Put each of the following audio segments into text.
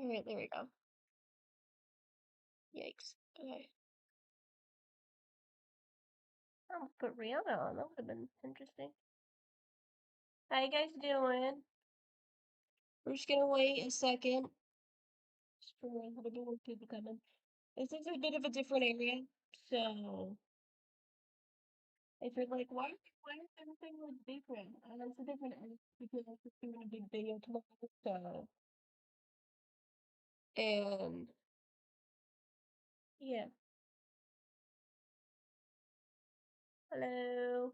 Alright, there we go. Yikes. Okay. I'll put Rihanna on. That would have been interesting. How you guys doing? We're just gonna wait a second. Just for a little bit more people coming. This is a bit of a different area, so if you're like, why is everything like different? It's a different area because I'm just doing a big video tomorrow, so and yeah. Hello.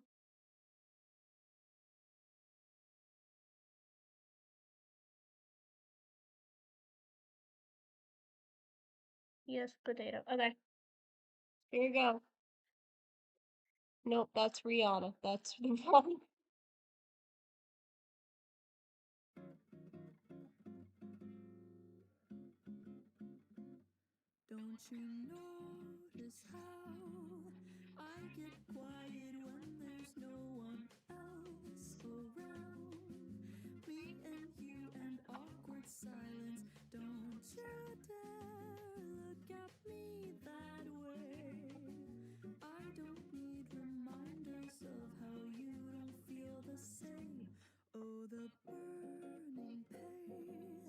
Yes, potato. Okay, here you go. Nope, that's Rihanna. That's the wrong. Don't you notice how I get quiet when there's no one else around? Me and you and awkward silence. Don't you dare look at me that way. I don't need reminders of how you don't feel the same. Oh, the burning pain.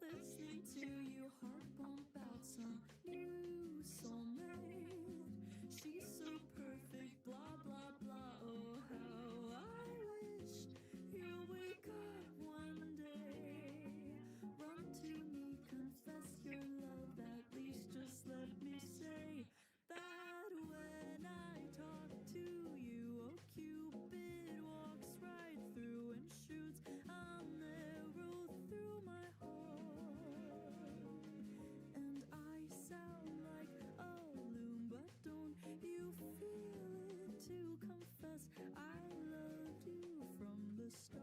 Listening to your heart pump out some new soulmate. She's so perfect, blah blah blah. Oh, how I wish you wake up one day. Run to me, confess your love. At least just let me say that when I talk to you, oh Cupid walks right through and shoots an arrow through my heart. And I sound like a loon, but don't you feel it to confess I loved you from the start?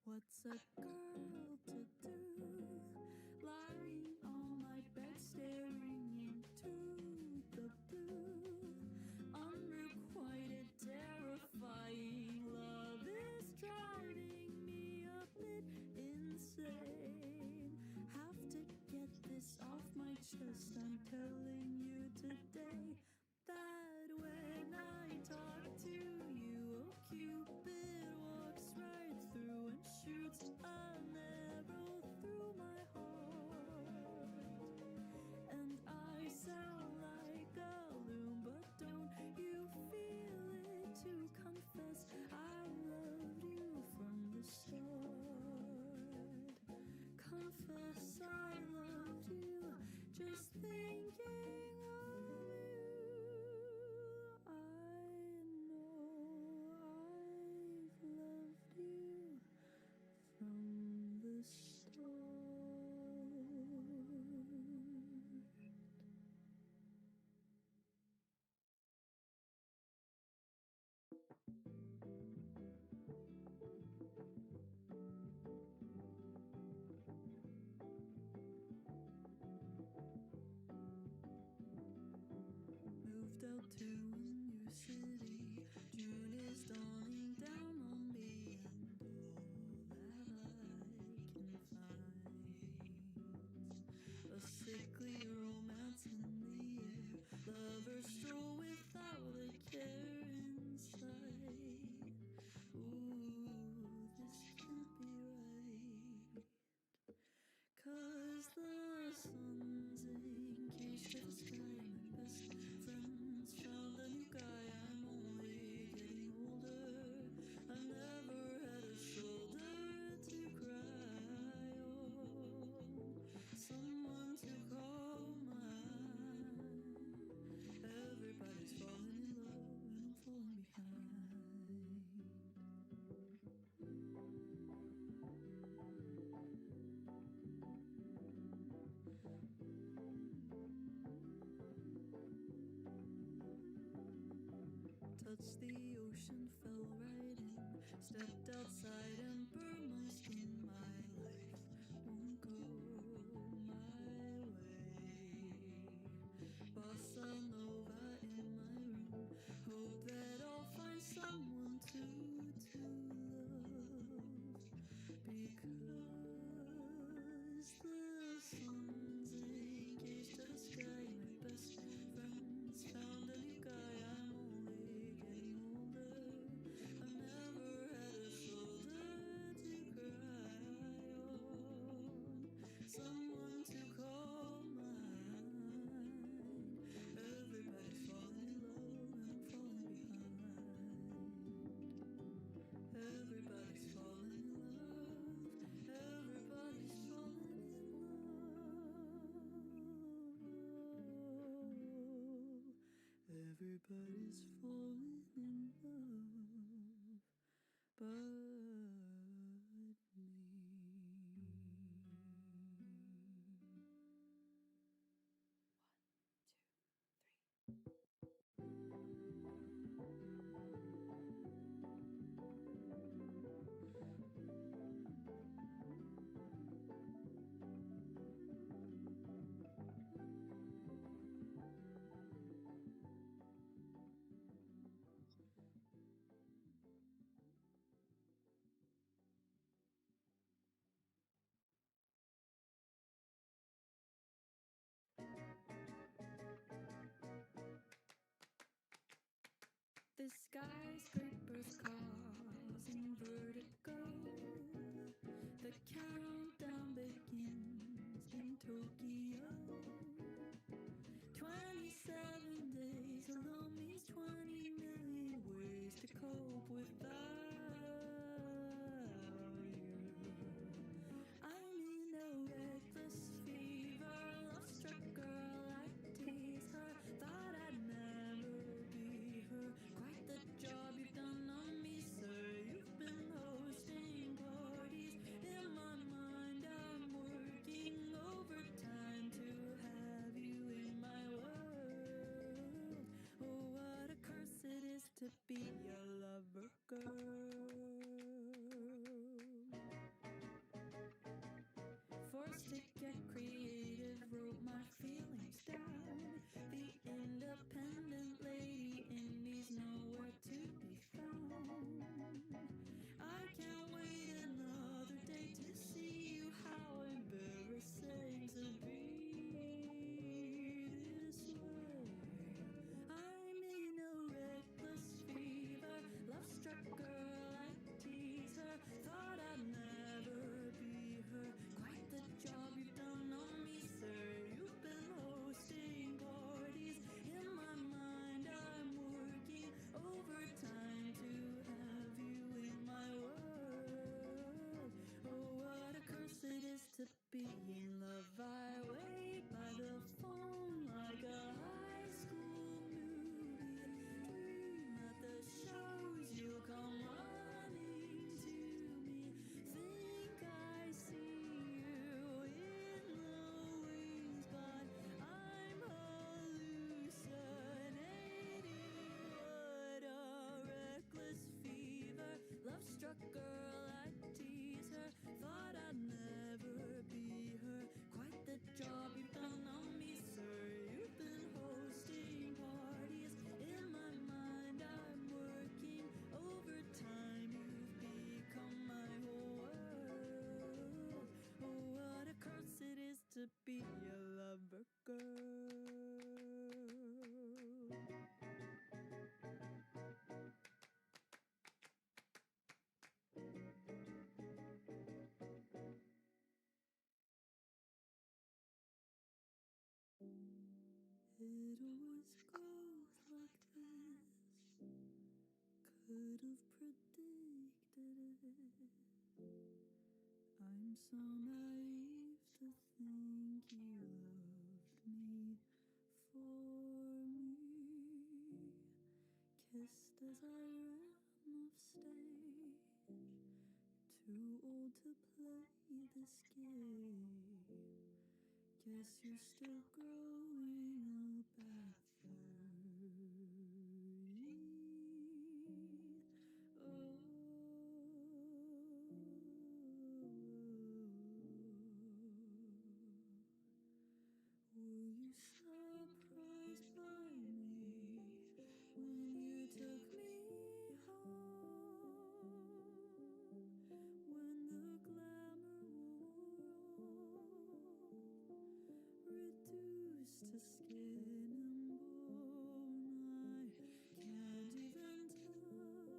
What's a girl to do? Lying on my bed, staring into the blue. Unrequited, terrifying love is driving me a bit insane. Have to get this off my chest. I'm telling you today that when I talk to you, oh Cupid walks right through and shoots an arrow through my heart. And I sound like a loon, but don't you feel it to confess I loved you from the start? Confess I loved you, just thinking of you. I know I've loved you from the start. Moved out to a new city. June is dawning down on me, and all that I can find a sickly romance in the air. Lovers stroll without a care in sight. Ooh, this can't be right. 'Cause the sun's encased to the sky. My best friends found a new guy. I'm only getting older. I never had a shoulder to cry on. Someone to call mine. Everybody's falling in love and I'm falling behind. touched the ocean, fell right in. Stepped outside and burned my skin. My life won't go my way. Bossa Nova in my room. Hope that I'll find someone to love. Because the sun's engaged to the sky. My best friends found a new guy. I'm only getting older. I've never had a shoulder to cry on, someone to call mine. Everybody's falling in love and I'm falling behind. Everybody's falling in love. Everybody's falling in love. Everybody's falling in love but me. The skyscrapers causing vertigo. The countdown begins in Tokyo. 27 days alone means 20 million ways to cope without you. I'm in a reckless fever, love-struck girl, I tease her. Thought I'd never be her. Quite the job you've done on me, sir. You've been hosting parties. In my mind, I'm working overtime to have you in my world. Oh, what a curse it is to be a lover girl. Forced to get creative, wrote my feelings down. The independent lady indie's nowhere to be found. I can't wait another day to see you. How embarrassing to be this way. I'm in a reckless fever, love-struck girl, I tease her. Thought I'd never be her. Quite the job you've done on me, sir. You've been hosting parties. In my mind, I'm working overtime to have you in my world. Oh, what a curse it is to be in love. I wait by the phone like a high school movie. Dream at the shows, you'll come running to me. Think I see you in the wings, but I'm hallucinating. What a reckless fever, love-struck girl, I tease her. Thought I'd never be her. Quite the job you've done on me, sir. You've been hosting parties. In my mind, I'm working overtime. You've become my whole world. Oh, what a curse it is to be a lover girl. It always goes like this. Could have predicted it. I'm so naive to think you loved me for me. Kissed as I ran off stage. Too old to play this game. Guess you're still growing up at 30. reduced to skin and bone. I can't even tell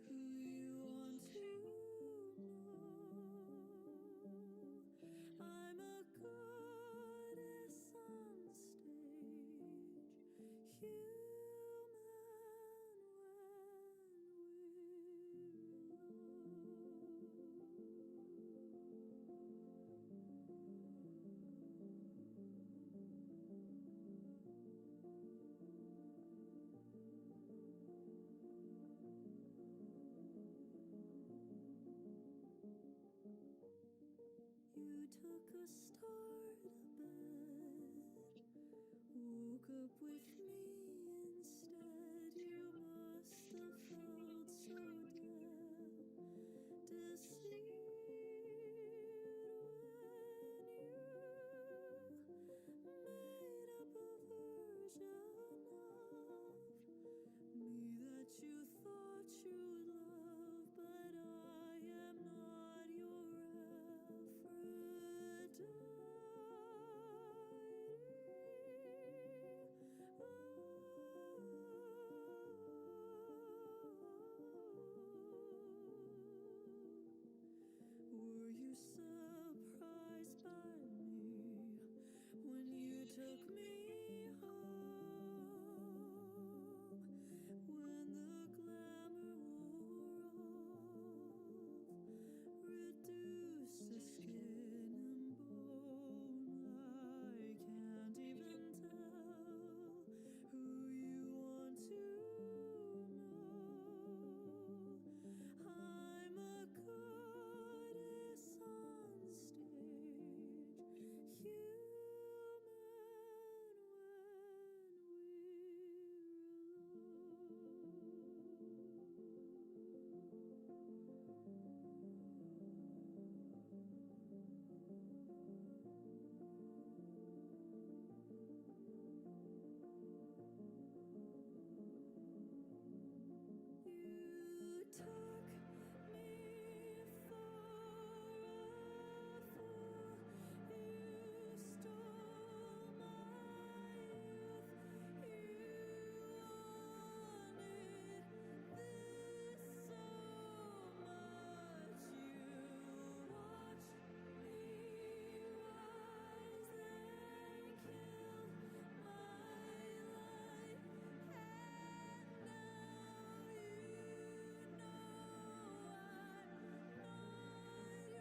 who you want to know. I'm a goddess on stage, human You took a star to bed, woke up with me instead. You must have felt so dead, deceived when you made up a version of me that you thought you loved, but I am not your Were you surprised by me when you took me home? When the glamour wore off, reduced to skin and bone, I can't even tell who you want to know. I'm a goddess on stage, human You took me for a fool. You stole my youth. You wanted this so much. You watched me rise, then killed my life, and now you know I'm not your fucking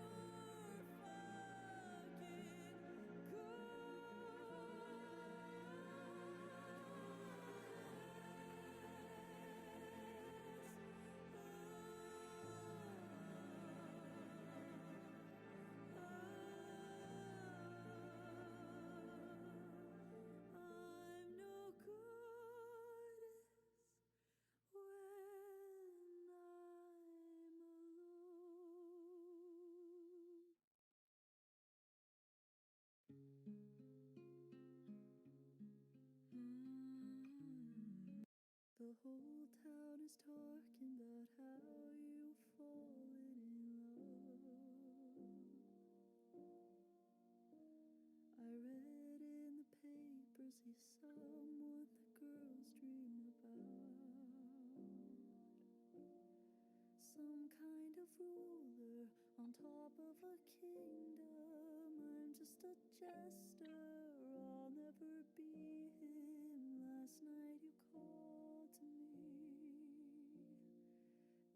I'm no goddess when I'm alone. The whole town is talking about how you've fallen in love. I read in the papers he's someone the girls dream about. Some kind of ruler on top of a kingdom. I'm just a jester, I'll never be him. Last night you called to me,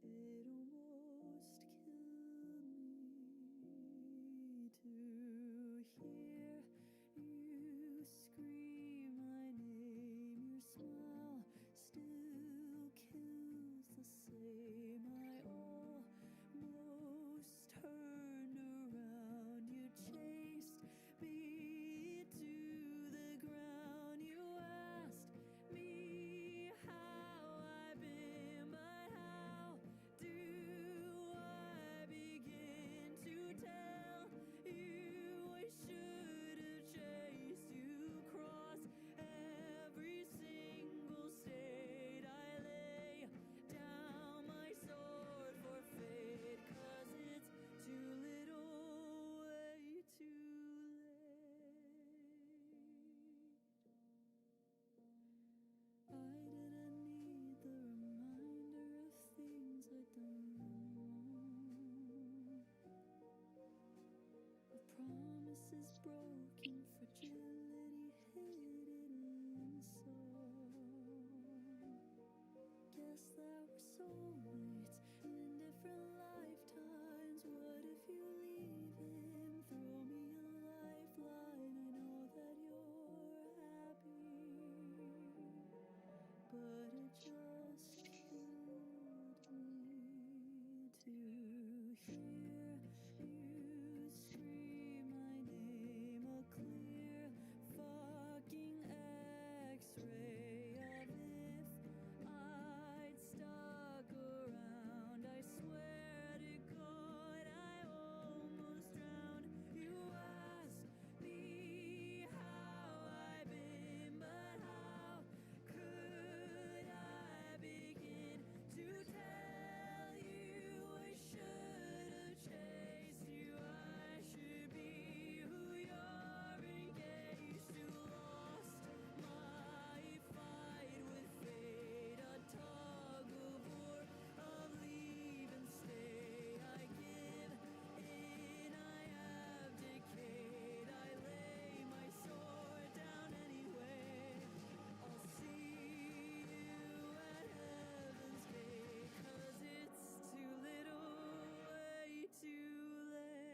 it almost killed me to hear you scream my name. Your smile still kills the same. I almost turned around. You chased me to the ground. You asked me of promises broken, fragility hidden soul. Guess that we're soulmates in different lifetimes. What if you leave him? Throw me a lifeline. I know that you're happy, but it just killed me to hear you scream my name. A clear fucking x-ray of if I'd stuck around. I swear to God I almost drowned. You asked me how I've been, but how could I begin to tell you I should have chased you? I should be who you're engaged to. Lost my fight with fate, a tug of war of leave and stay. I give in, I abdicate, I lay my sword down anyway. I'll see you at heaven's gate, 'cause it's too little, way too late.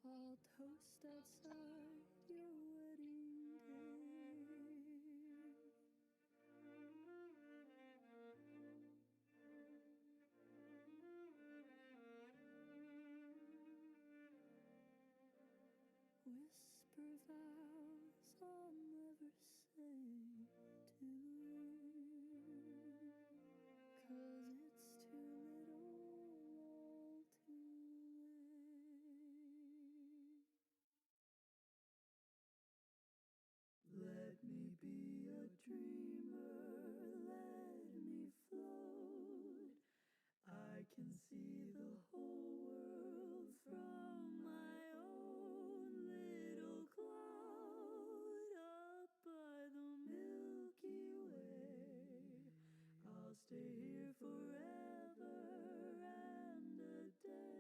I'll toast outside your wedding day. Whisper vows I'll never say to you, 'cause it's too little, all too late. Let me be a dreamer, let me float. I can see the whole world from my own little cloud up by the Milky Way. I'll stay here forever and a day.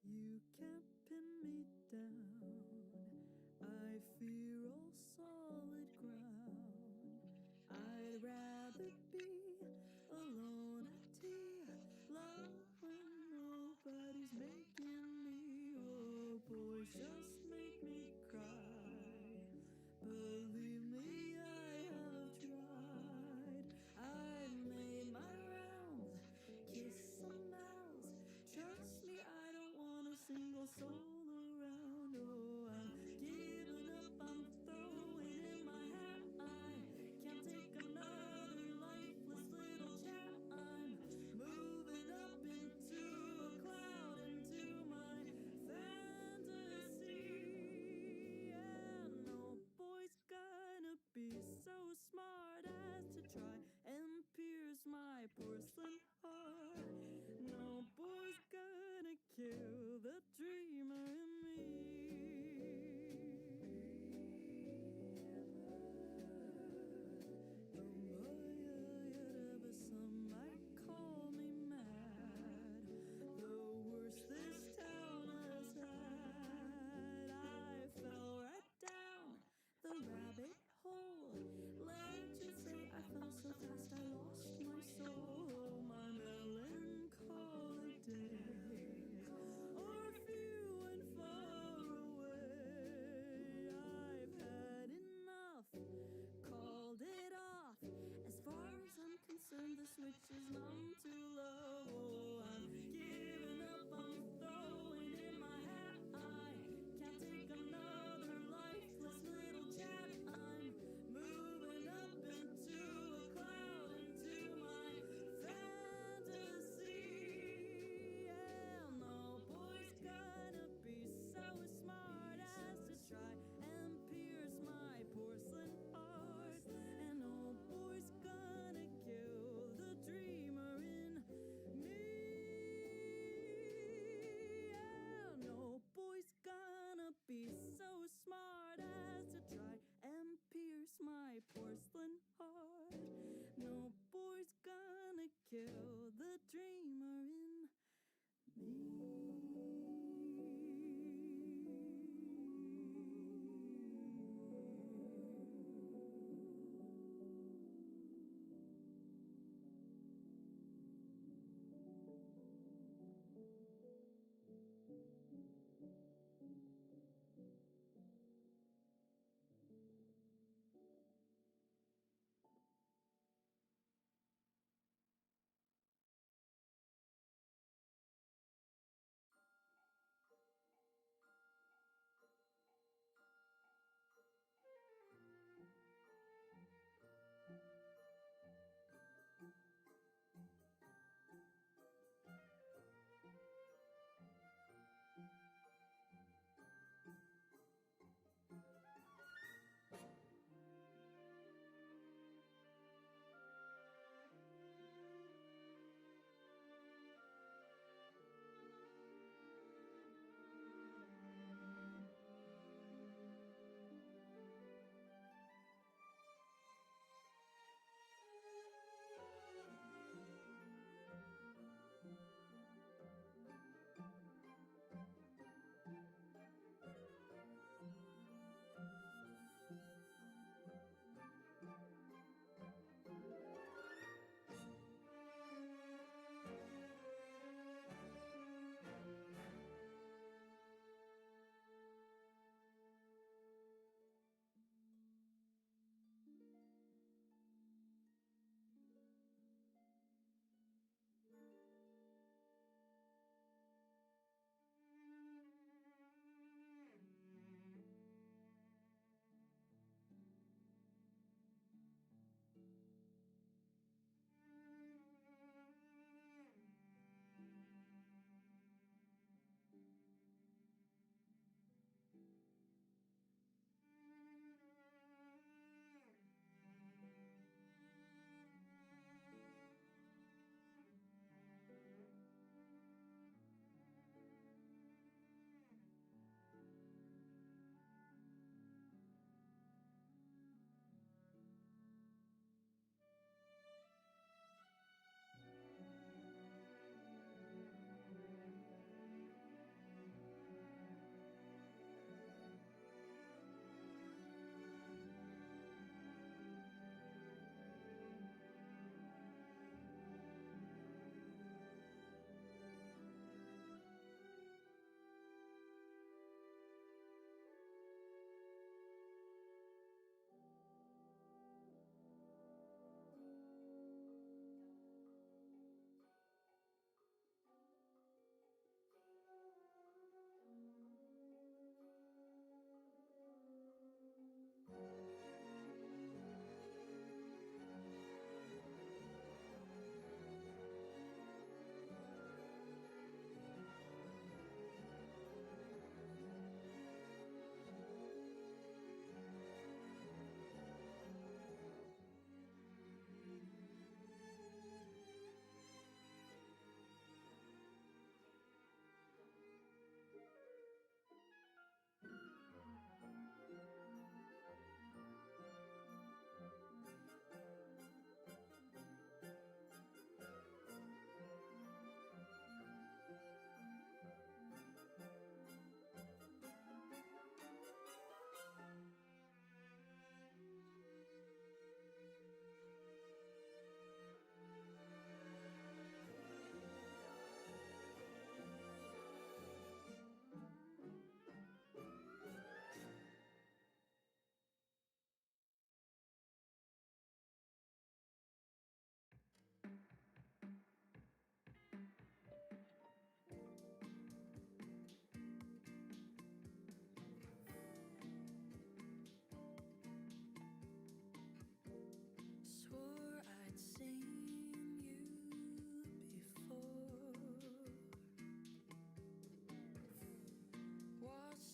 You can't pin me down. I fear all solid ground. I'd rather be alone at tea, love when nobody's making me. Oh, boys just make me cry. Believe me, I have tried. I've made my rounds, kissed some mouths. Trust me, I don't want a single soul around. Oh, I'm giving up, I'm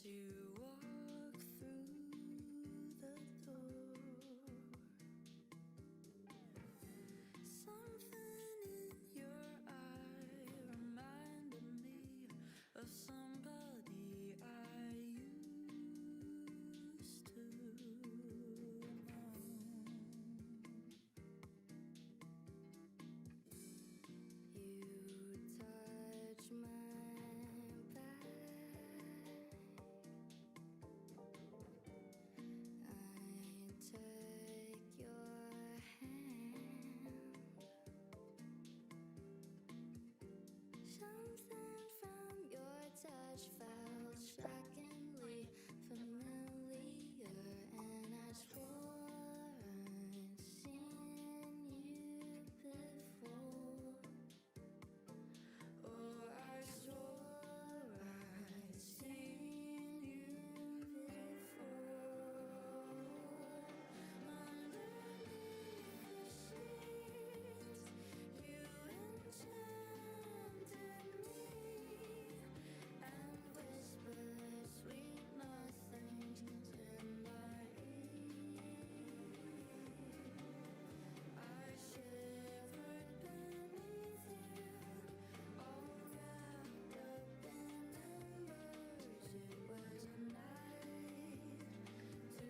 You walk through the door. Something in your eye reminded me of somebody I used to know. You touch my back. I take your hand. Something from your touch felt shockingly familiar, and I swore I'd seen you before. Oh, I swore I'd seen you before. Underneath the sheets, you enchanted me and whispered sweet nothings in my ear. I shivered beneath you, all wrapped up in embers. It was a night to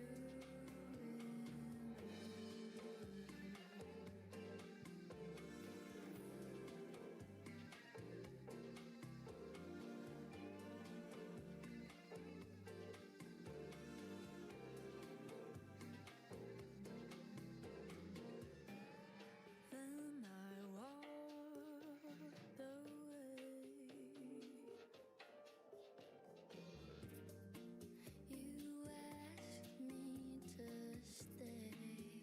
Then I walked away. You asked me to stay.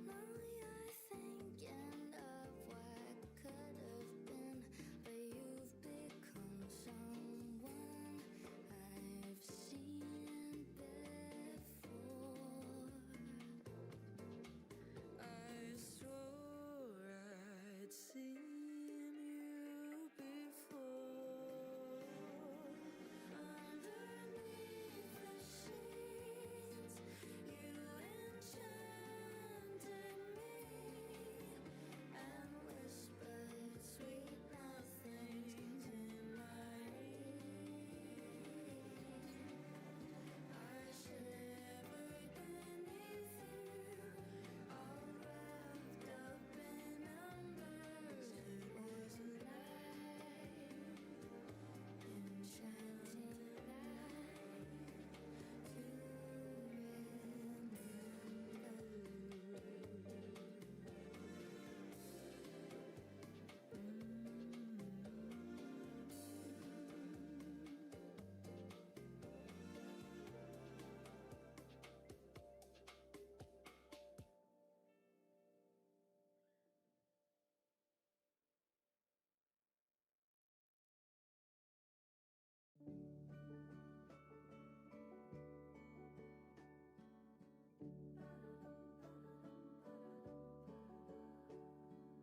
Now you're thinking of what could have been, but you've become someone I've seen before. I swore I'd seen you before. Underneath the sheets, you enchanted me and whispered sweet nothings in my ear. I shivered beneath you, all wrapped up in embers. It was a night, enchanting night to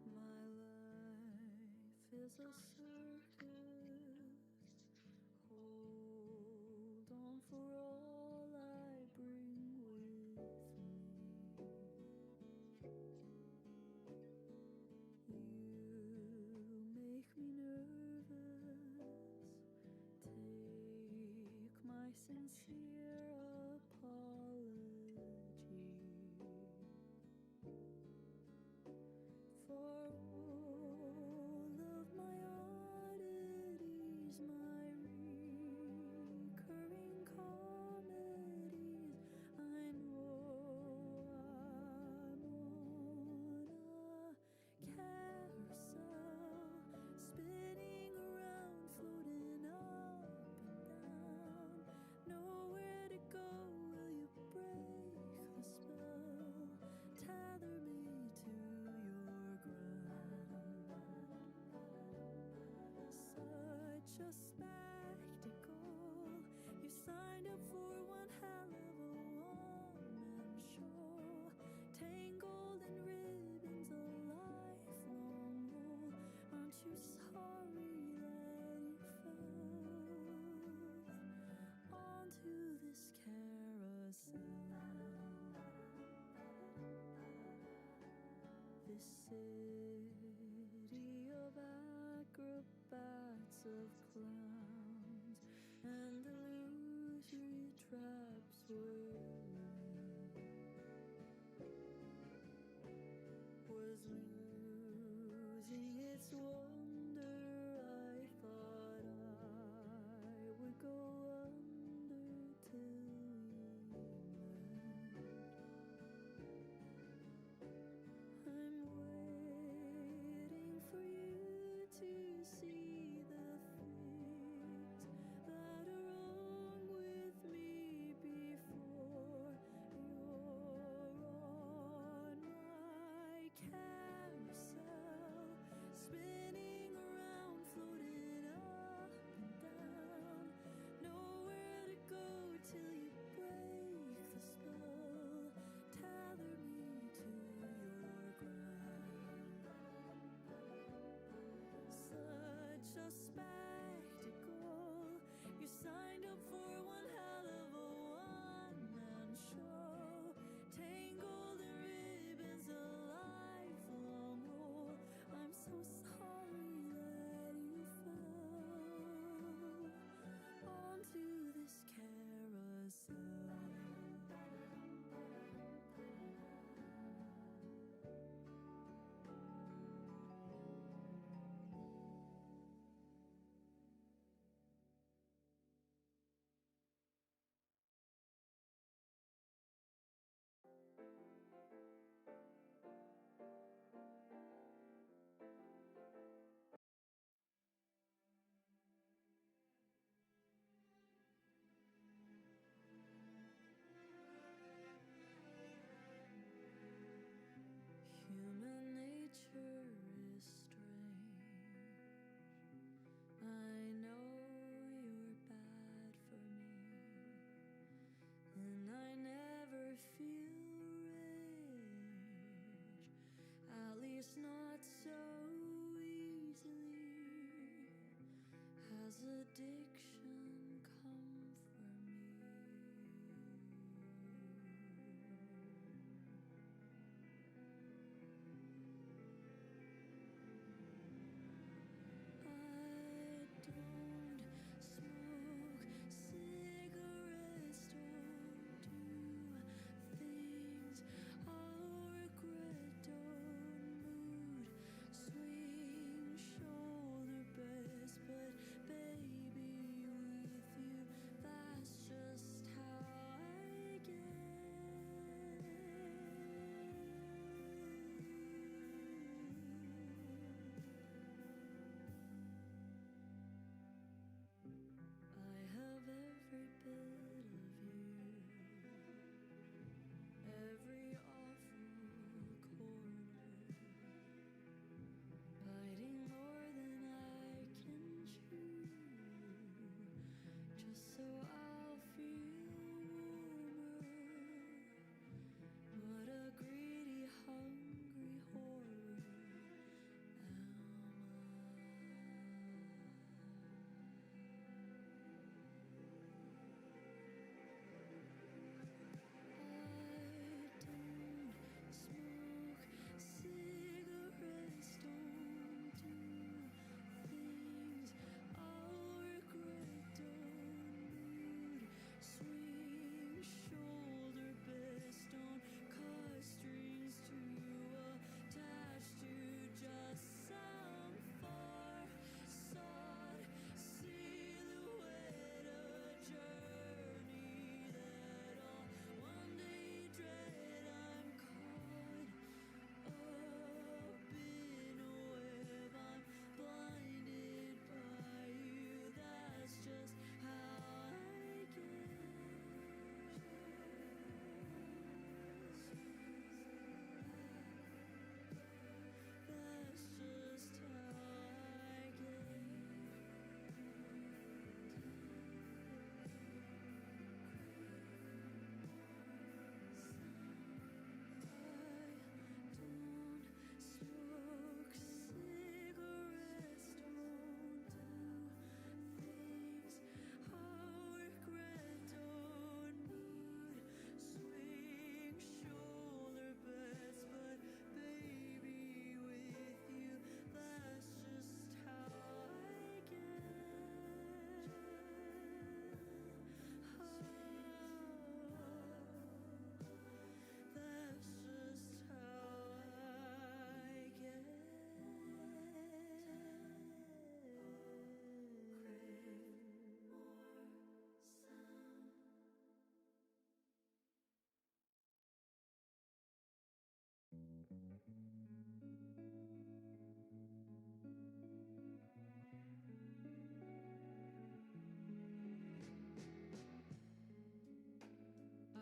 My life is a circus. Hold on for all I bring with me. You make me nervous. Take my sincere apology for all of my oddities, my recurring comedies. I know I'm on a carousel, spinning around, floating up and down. Nowhere to go, will you break the spell? Tether me to your ground. Such a spectacle. You signed up for one hell of a one-man show. Tangled in ribbons, a lifelong role. Aren't you sorry that you city of acrobats, of clowns, and illusory traps were was losing its wonder. I thought I would go under till we met. I'm waiting for you to see the things that are wrong with me before you're on my carousel, spinning around, floating up and down. Nowhere to go till you break the spell, tether me to your ground. Such a spectacle. You signed up for one hell of a one-man show. Tangled in ribbons, a lifelong role. I'm so sorry that you fell onto this carousel. Human nature is strange. I know you're bad for me, and I never feel rage, at least not so easily. Has addiction come for me? I don't smoke cigarettes, don't do things I'll regret, don't mood swing shoulder press, but baby, you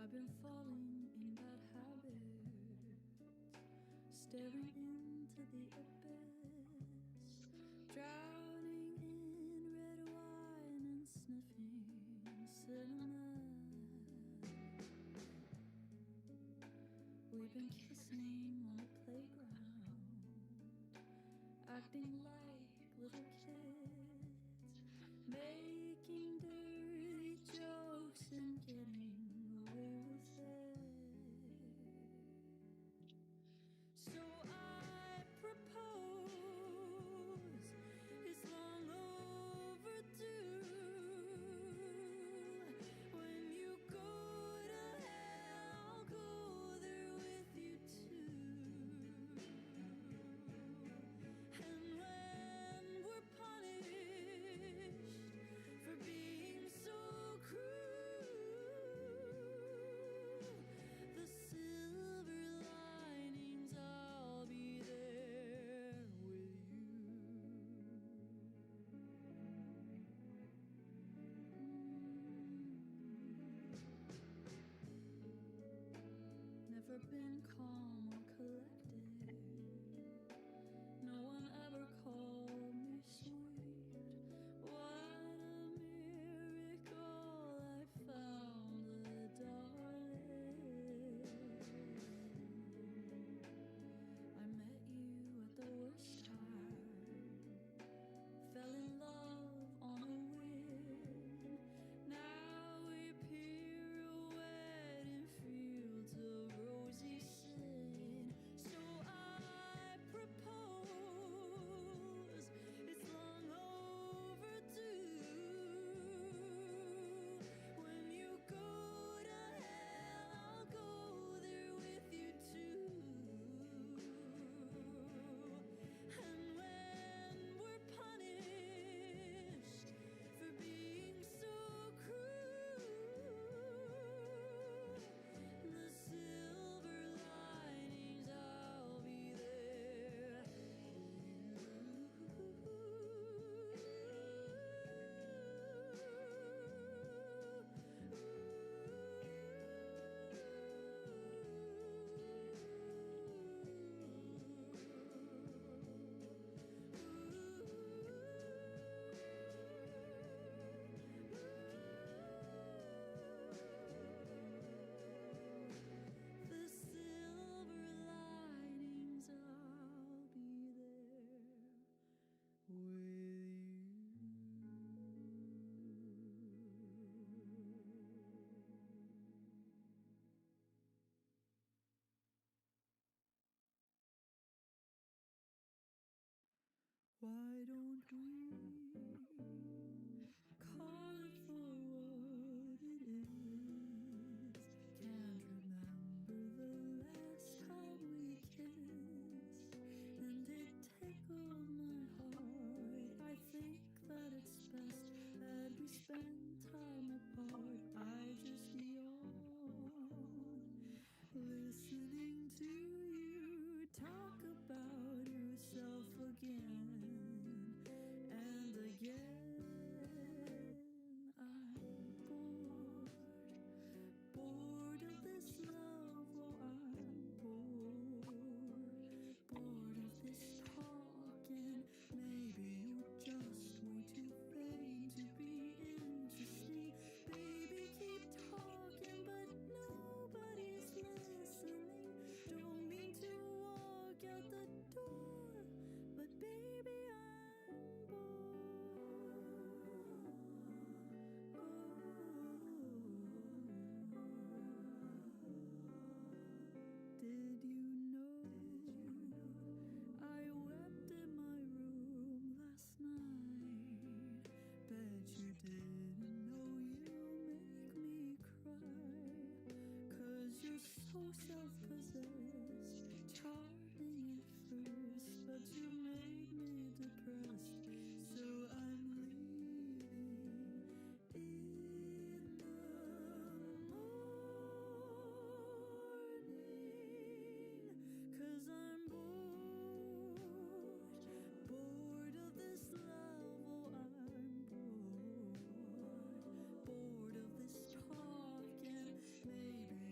I've been falling in bad habits, staring into the abyss, drowning in red wine and sniffing cinnamon. We've been kissing on the playground, acting like little kids, making dirty jokes and getting away with it. So I propose, it's long overdue. When you go to hell, I'll go there with you too. And when we're punished for being so cruel, the silver linings, I'll be there with you. Never been calm or collected. No one ever called me sweet. What a miracle, I found a darling. I met you at the worst time, fell in love on a whim. Now we pirouette in fields of rosy sin. So I propose, it's long overdue. When you go to hell, I'll go there with you too. And when we're punished for being so cruel, the silver linings, I'll be there the silver linings, I'll be there with you. Why don't we call it for what it is? Can't remember the last time we kissed, and it tickled my heart. I think that it's best that we spend time apart. I just yawn, listening to you talk about yourself again and again. I'm bored of this love. Oh, I'm bored of this talking. Maybe you're just way too vain to be interesting. Baby, keep talking, but nobody's listening. Don't mean to walk out the door, but baby, I'm bored. Did you know I wept in my room last night? Bet you didn't know you make me cry. 'Cause you're so self-possessed, charming at first, but you made me depressed. So I'm leaving in the morning. 'Cause I'm bored of this love. Oh, I'm bored of this talking. Maybe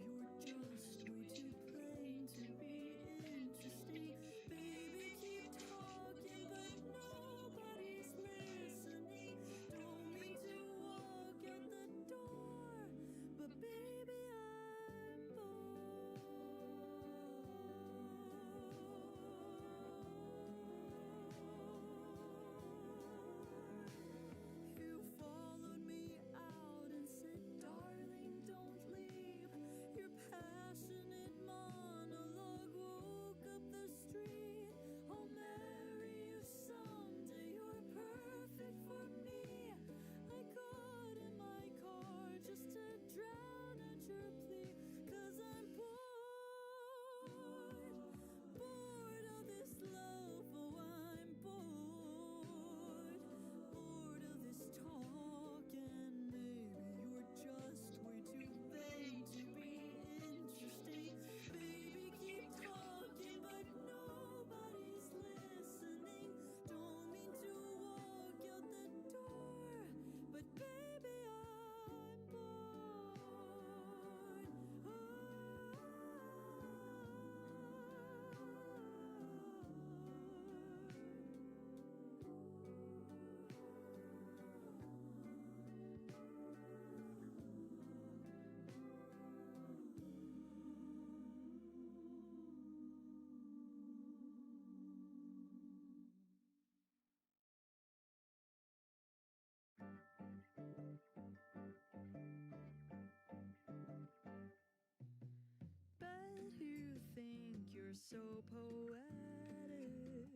you're so poetic,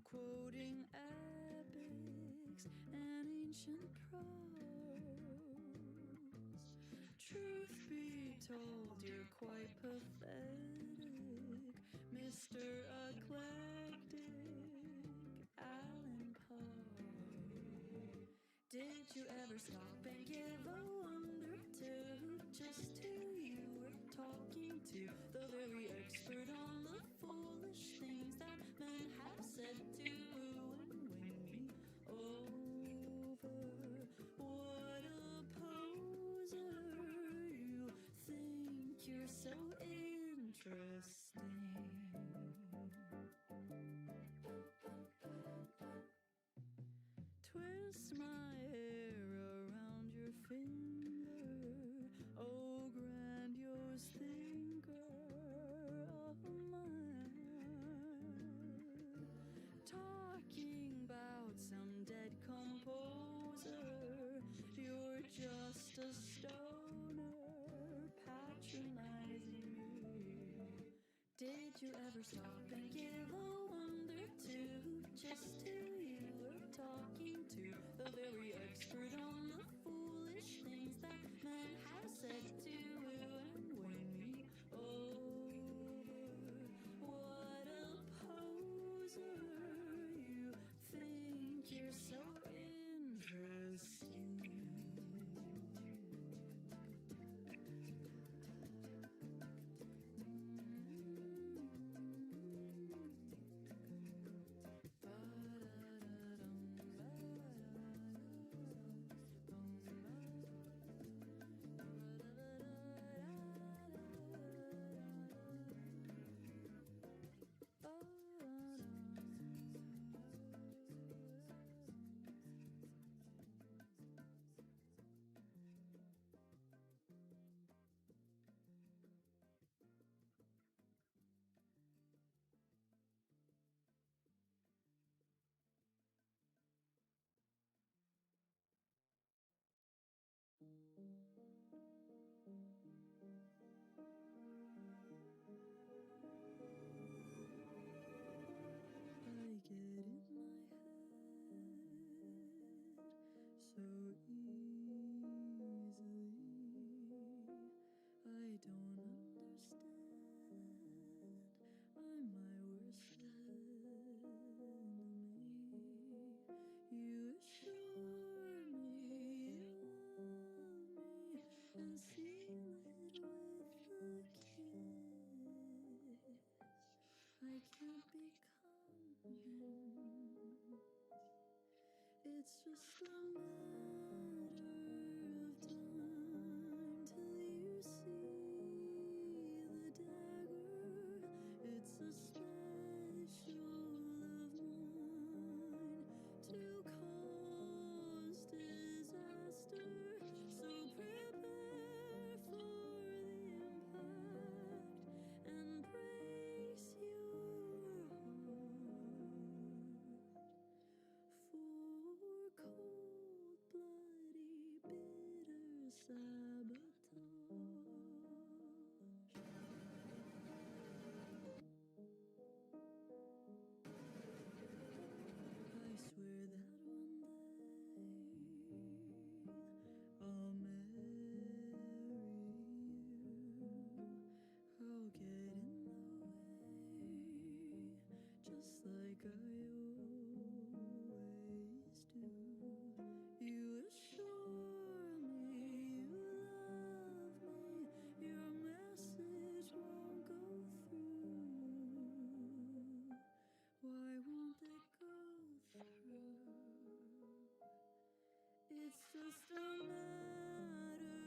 quoting epics and ancient prose. Truth be told, you're quite pathetic, Mr. Eclectic Allen Poe. Did you ever stop and give a wonder to just who you were talking to? The very expert on the foolish things that men have said to win me over. What a poser, you think you're so interesting. Twist my hair around your finger, oh grandiose thinker of mine. Talking about some dead composer, you're just a stoner patronizing me. Did you ever stop and give a wonder to just who you were talking to? The very expert on the foolish things that men have said to win me over. What a poser, you think you're so interesting. I get in my head so easily. I don't understand. I'm my worst enemy. You assure me you love me and seal it with a kiss. I can't become him. It's just a matter of time till you see the dagger. It's a special of mine to cause disaster. So prepare for the impact and brace your heart for cold, bloody, bitter sabotage. I swear that one day I'll marry you. I'll get in the way, just like I always do. You assure me you love me, your message won't go through. Why won't it go through? It's just a matter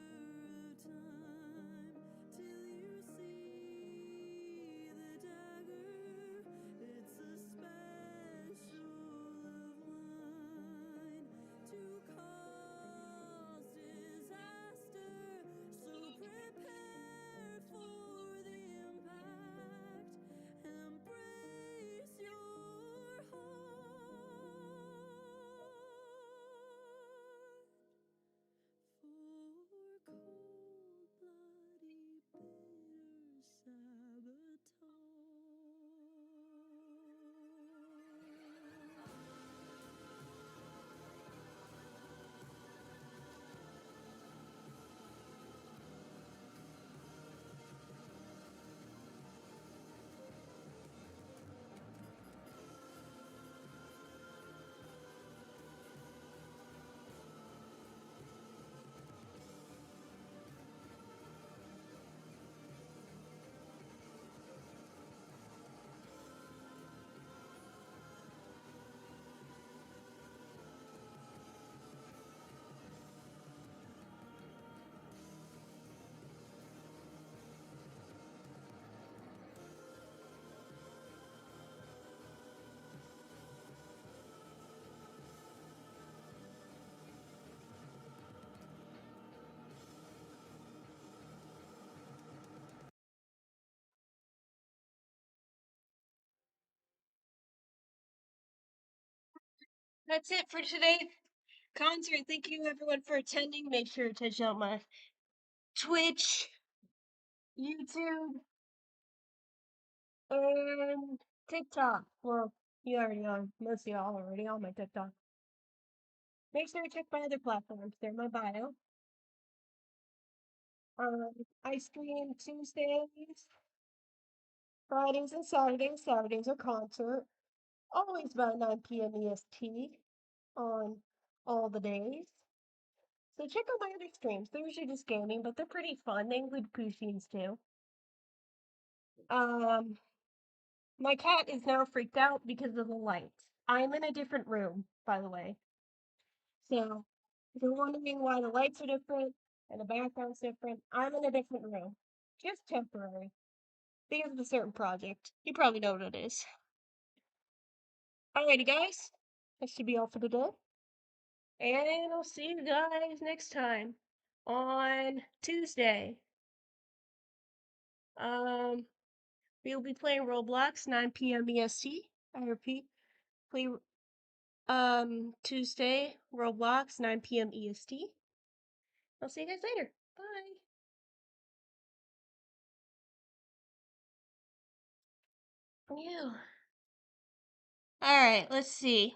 of time till you see the dagger. It's a special of mine to cause disaster. So prepare for the impact and brace your heart for cold, That's it for today's concert. Thank you everyone for attending. Make sure to check out my Twitch, YouTube, and TikTok. Well, you already are. Most of y'all already on my TikTok. Make sure to check my other platforms. They're in my bio. I stream Tuesdays, Fridays, and Saturdays. Saturdays are concert. Always about 9 p.m. EST on all the days. So check out my other streams. They're usually just gaming, but they're pretty fun. They include Pusheens too. Um, my cat is now freaked out because of the lights. I'm in a different room, by the way. So if you're wondering why the lights are different and the background's different, I'm in a different room. Just temporary. Because of a certain project. You probably know what it is. Alrighty, guys. That should be all for today. And I'll see you guys next time on Tuesday. Um, we'll be playing Roblox 9 p.m. EST. I repeat, play Tuesday Roblox 9 p.m. EST. I'll see you guys later. Bye. Yeah. All right. Let's see.